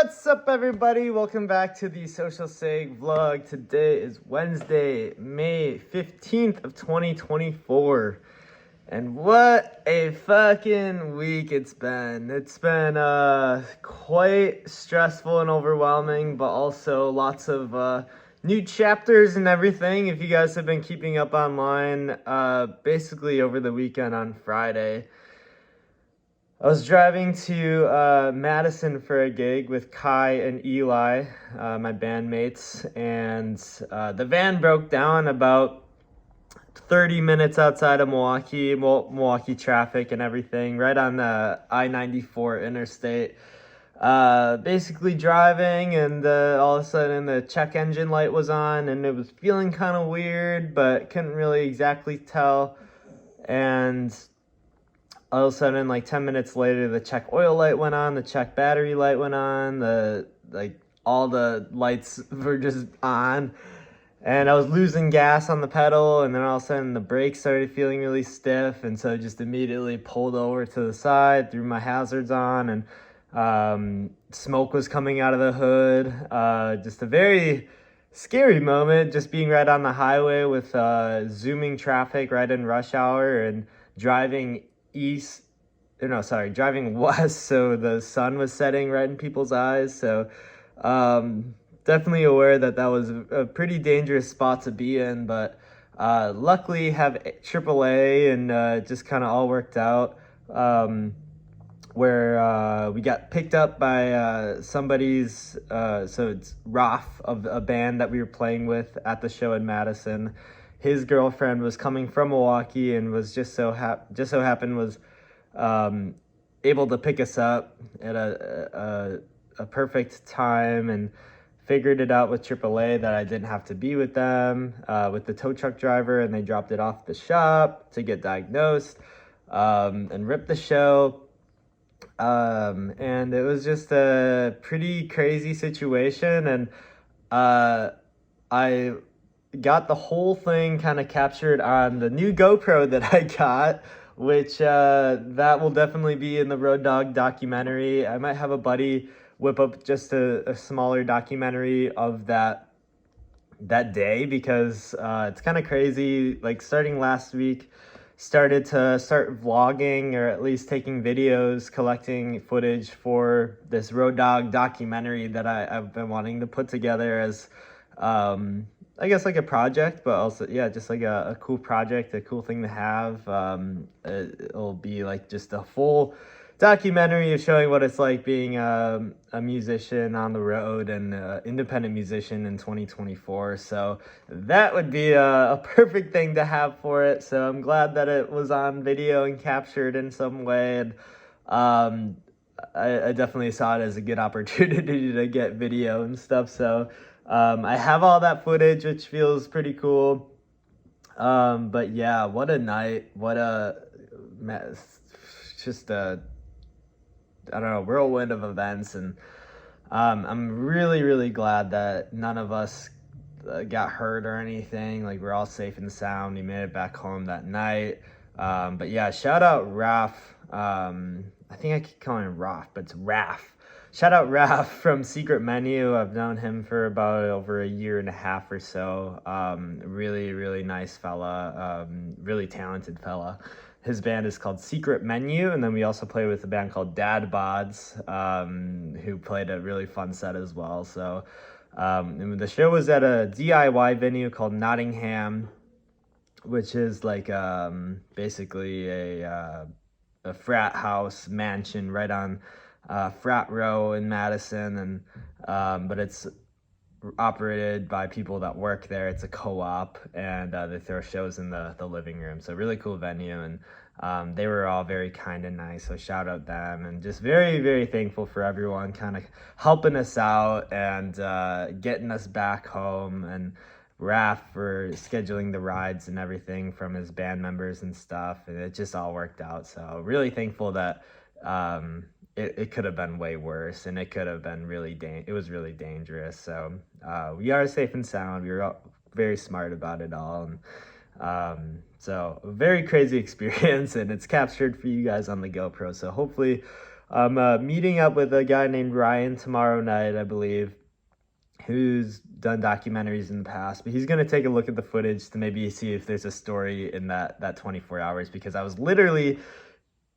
What's up, everybody? Welcome back to the Social Seg vlog. Today is Wednesday, May 15th of 2024. And what a fucking week it's been. It's been quite stressful and overwhelming, but also lots of new chapters and everything. If you guys have been keeping up online, basically over the weekend on Friday, I was driving to Madison for a gig with Kai and Eli, my bandmates, and the van broke down about 30 minutes outside of Milwaukee, Milwaukee traffic and everything, right on the I-94 interstate. Basically driving, and all of a sudden the check engine light was on, and it was feeling kind of weird, but couldn't really exactly tell. And all of a sudden, like 10 minutes later, the check oil light went on, the check battery light went on, all the lights were just on. And I was losing gas on the pedal, and then all of a sudden the brakes started feeling really stiff, and so I just immediately pulled over to the side, threw my hazards on, and smoke was coming out of the hood. Just a very scary moment, just being right on the highway with zooming traffic right in rush hour and driving west, so the sun was setting right in people's eyes. So definitely aware that was a pretty dangerous spot to be in, but luckily have AAA, and it just kind of all worked out, where we got picked up by somebody's, so it's Raf of a band that we were playing with at the show in Madison. His girlfriend was coming from Milwaukee and was just so happened was able to pick us up at a perfect time, and figured it out with AAA that I didn't have to be with them, with the tow truck driver, and they dropped it off at the shop to get diagnosed, and ripped the show. And it was just a pretty crazy situation, and I got the whole thing kind of captured on the new GoPro that I got, which that will definitely be in the Road Dog documentary. I might have a buddy whip up just a smaller documentary of that day, because it's kind of crazy. Like, starting last week, started vlogging, or at least taking videos, collecting footage for this Road Dog documentary that I've been wanting to put together as I guess like a project, but also, yeah, just like a cool project, a cool thing to have. It'll be like just a full documentary of showing what it's like being a musician on the road, and independent musician in 2024. So that would be a perfect thing to have for it. So I'm glad that it was on video and captured in some way. And I definitely saw it as a good opportunity to get video and stuff. So I have all that footage, which feels pretty cool. But yeah, what a night. Just I don't know, whirlwind of events. And I'm really, really glad that none of us got hurt or anything. Like, we're all safe and sound. We made it back home that night. But yeah, shout out Raf. I think I keep calling him Raf, but it's Raf. Shout out Raf from Secret Menu. I've known him for about over a year and a half or so. Really, really nice fella. Really talented fella. His band is called Secret Menu, and then we also play with a band called Dad Bods, who played a really fun set as well. So and the show was at a DIY venue called Nottingham, which is like basically a frat house mansion right on Frat Row in Madison, and but it's operated by people that work there. It's a co-op, and they throw shows in the living room. So really cool venue, and they were all very kind and nice. So shout out them, and just very, very thankful for everyone kind of helping us out and getting us back home, and Raf for scheduling the rides and everything from his band members and stuff. And it just all worked out. So really thankful that it could have been way worse, and it could have been it was really dangerous. So we are safe and sound. We were all very smart about it all. And so a very crazy experience, and it's captured for you guys on the GoPro. So hopefully I'm meeting up with a guy named Ryan tomorrow night, I believe, who's done documentaries in the past, but he's going to take a look at the footage to maybe see if there's a story in that 24 hours, because I was literally,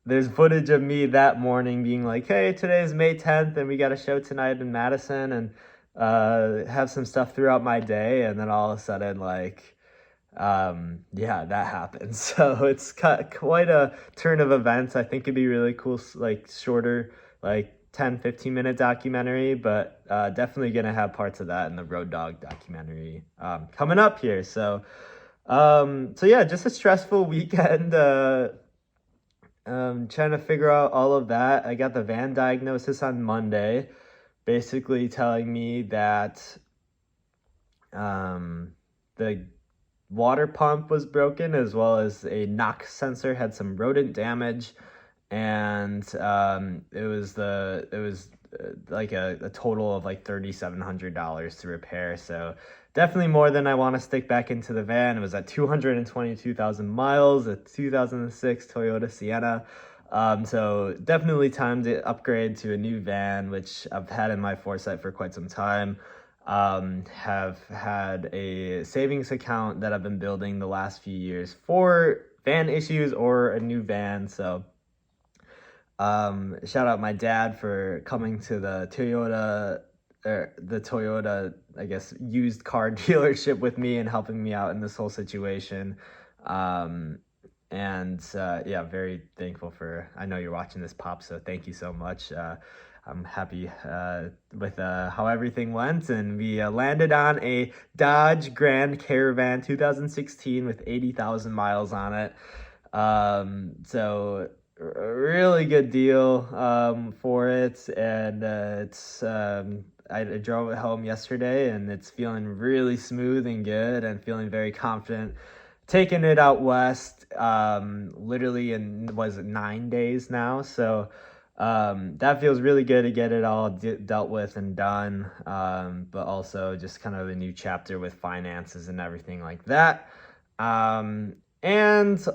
there's footage of me that morning being like, hey, today's May 10th and we got a show tonight in Madison, and have some stuff throughout my day, and then all of a sudden, like, yeah, that happens. So it's quite a turn of events. I think it'd be really cool, like shorter, like 10-15 minute documentary, but definitely gonna have parts of that in the Road Dog documentary coming up here. So yeah, just a stressful weekend, trying to figure out all of that. I got the van diagnosis on Monday, basically telling me that the water pump was broken, as well as a knock sensor had some rodent damage, and it was like a total of like $3,700 to repair. So definitely more than I want to stick back into the van. It was at 222,000 miles, a 2006 Toyota Sienna. So definitely time to upgrade to a new van, which I've had in my foresight for quite some time. Have had a savings account that I've been building the last few years for van issues or a new van. So shout out my dad for coming to the Toyota, I guess, used car dealership with me and helping me out in this whole situation. Yeah, very thankful for, I know you're watching this, Pop, so thank you so much. I'm happy with how everything went, and we landed on a Dodge Grand Caravan 2016 with 80,000 miles on it. So a really good deal for it, and I drove it home yesterday, and it's feeling really smooth and good, and feeling very confident taking it out west, literally in, was it 9 days now? So that feels really good to get it all dealt with and done, but also just kind of a new chapter with finances and everything like that. And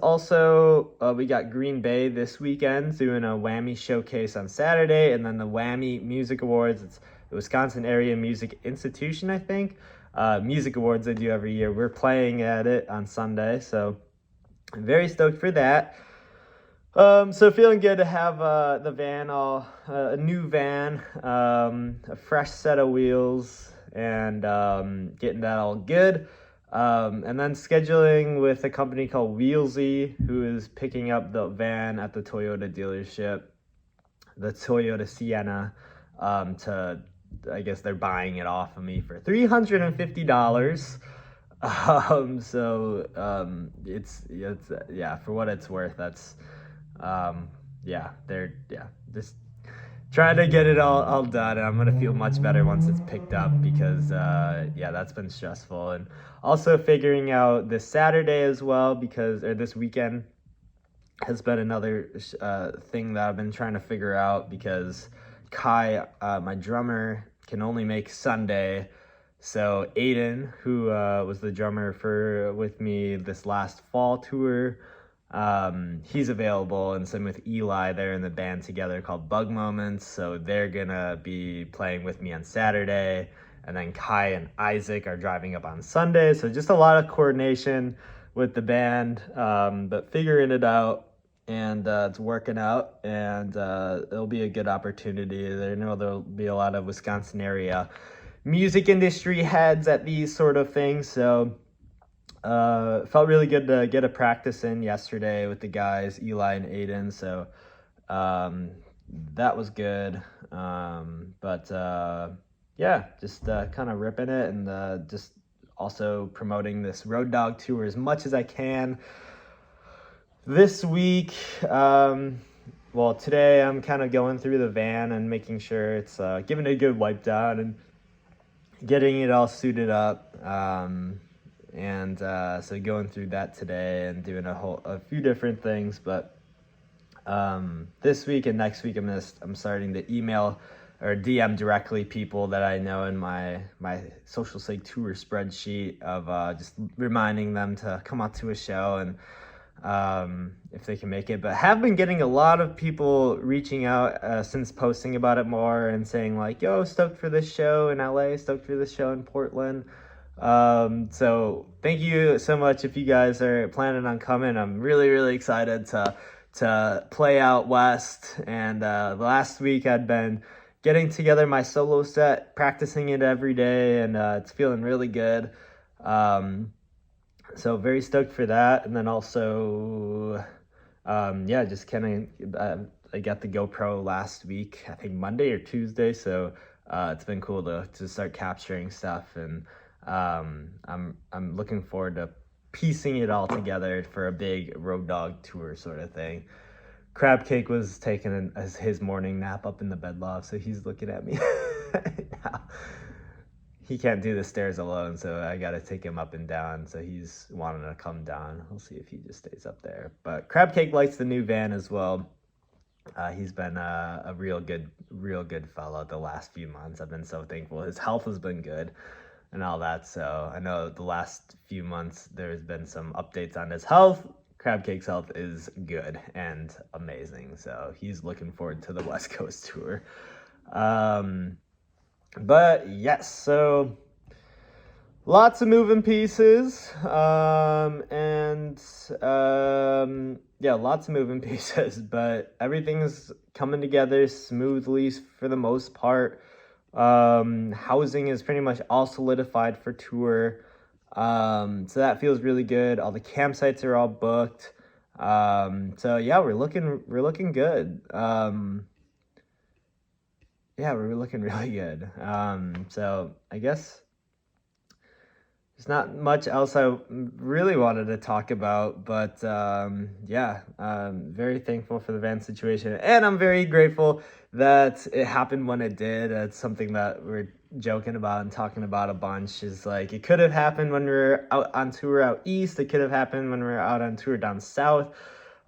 also, we got Green Bay this weekend doing a Whammy showcase on Saturday, and then the Whammy Music Awards. It's the Wisconsin Area Music Institution, I think. Music awards they do every year. We're playing at it on Sunday, so I'm very stoked for that. So feeling good to have the van, a new van, a fresh set of wheels, and getting that all good. And then scheduling with a company called Wheelsy, who is picking up the van at the Toyota dealership, the Toyota Sienna, I guess they're buying it off of me for $350. It's yeah, for what it's worth, that's they're just trying to get it all done, and I'm gonna feel much better once it's picked up, because that's been stressful. And also figuring out this Saturday as well, or this weekend has been another thing that I've been trying to figure out, because Kai, my drummer, can only make Sunday. So Aiden, who was the drummer with me this last fall tour, he's available, and same with Eli. They're in the band together called Bug Moments, so they're gonna be playing with me on Saturday. And then Kai and Isaac are driving up on Sunday. So just a lot of coordination with the band, but figuring it out. And it's working out, and it'll be a good opportunity. I know there'll be a lot of Wisconsin area music industry heads at these sort of things, so felt really good to get a practice in yesterday with the guys, Eli and Aiden, so that was good. Just kind of ripping it, and just also promoting this Road Dog tour as much as I can. This week, today I'm kind of going through the van and making sure it's giving it a good wipe down and getting it all suited up. So going through that today and doing a few different things. But this week and next week, I'm starting to email or DM directly people that I know in my Social Sig tour spreadsheet of just reminding them to come out to a show. And if they can make it. But have been getting a lot of people reaching out since posting about it more and saying like, yo, stoked for this show in LA, stoked for this show in Portland. So thank you so much if you guys are planning on coming. I'm really, really excited to play out west. And the last week I'd been getting together my solo set, practicing it every day, and it's feeling really good. So very stoked for that. And then also, yeah, just kind of, I got the GoPro last week, I think Monday or Tuesday. So it's been cool to start capturing stuff, and I'm looking forward to piecing it all together for a big road dog tour sort of thing. Crab Cake was taking his morning nap up in the bed loft, so he's looking at me now. He can't do the stairs alone, so I gotta take him up and down. So he's wanting to come down. We'll see if he just stays up there. But Crab Cake likes the new van as well. He's been a real good fella the last few months. I've been so thankful. His health has been good and all that. So I know the last few months there's been some updates on his health. Crab Cake's health is good and amazing. So he's looking forward to the West Coast tour. But yes, so lots of moving pieces, yeah, lots of moving pieces, but everything's coming together smoothly for the most part. Housing is pretty much all solidified for tour, so that feels really good. All the campsites are all booked, so yeah, we're looking good. Yeah, we're looking really good. So I guess there's not much else I really wanted to talk about, but yeah, very thankful for the van situation, and I'm very grateful that it happened when it did. It's something that we're joking about and talking about a bunch. Is like, it could have happened when we were out on tour out east. It could have happened when we were out on tour down south.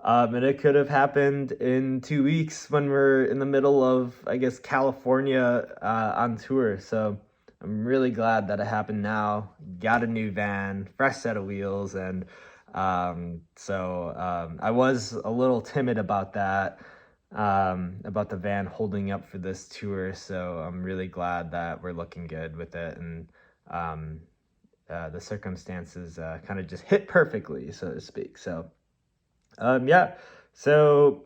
And it could have happened in 2 weeks when we're in the middle of, I guess, California on tour. So I'm really glad that it happened now. Got a new van, fresh set of wheels, and I was a little timid about that, about the van holding up for this tour. So I'm really glad that we're looking good with it, and the circumstances kind of just hit perfectly, so to speak. So. Yeah, so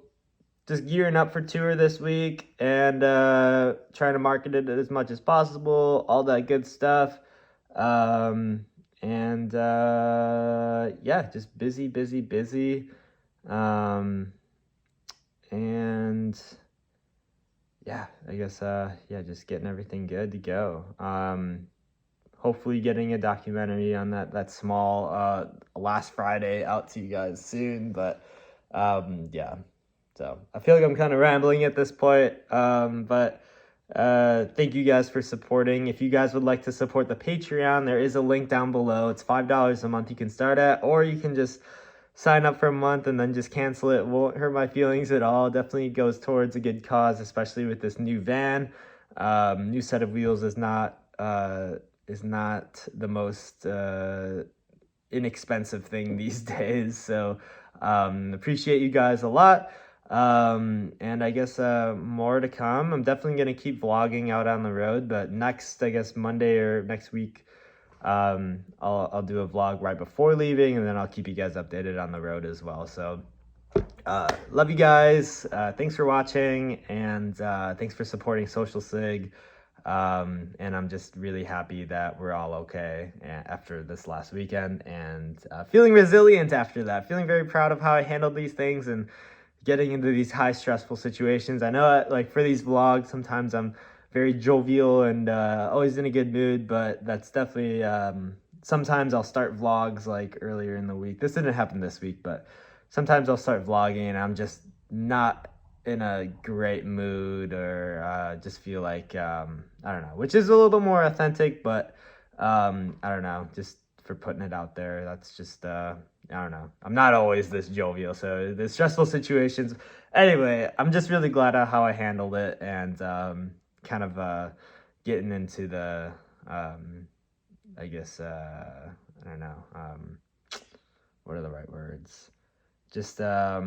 just gearing up for tour this week, and trying to market it as much as possible, all that good stuff. Yeah, just busy. And yeah, I guess, yeah, just getting everything good to go. Hopefully getting a documentary on that small last Friday out to you guys soon. But yeah, so I feel like I'm kind of rambling at this point, but thank you guys for supporting. If you guys would like to support the Patreon, there is a link down below. It's $5 a month you can start at, or you can just sign up for a month and then just cancel it. It won't hurt my feelings at all. Definitely goes towards a good cause, especially with this new van. New set of wheels is not the most inexpensive thing these days. So appreciate you guys a lot. And I guess more to come. I'm definitely going to keep vlogging out on the road, but next, I guess Monday or next week, I'll do a vlog right before leaving, and then I'll keep you guys updated on the road as well. So love you guys. Thanks for watching, and thanks for supporting Social Sig. And I'm just really happy that we're all okay after this last weekend, and feeling resilient after that, feeling very proud of how I handled these things and getting into these high stressful situations. I know, like, for these vlogs, sometimes I'm very jovial and always in a good mood, but that's definitely, sometimes I'll start vlogs like earlier in the week. This didn't happen this week, but sometimes I'll start vlogging and I'm just not in a great mood, or just feel like, I don't know, which is a little bit more authentic, but I don't know, just for putting it out there. That's just, I don't know. I'm not always this jovial, so the stressful situations. Anyway, I'm just really glad at how I handled it, and kind of getting into the, I guess, I don't know, what are the right words? just I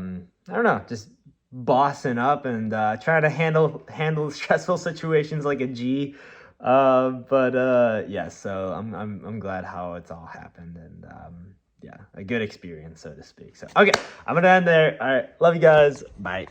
don't know, just bossing up and trying to handle stressful situations like a G. Yeah, so I'm glad how it's all happened, and yeah, a good experience, so to speak. So okay, I'm gonna end there. All right, love you guys. Bye.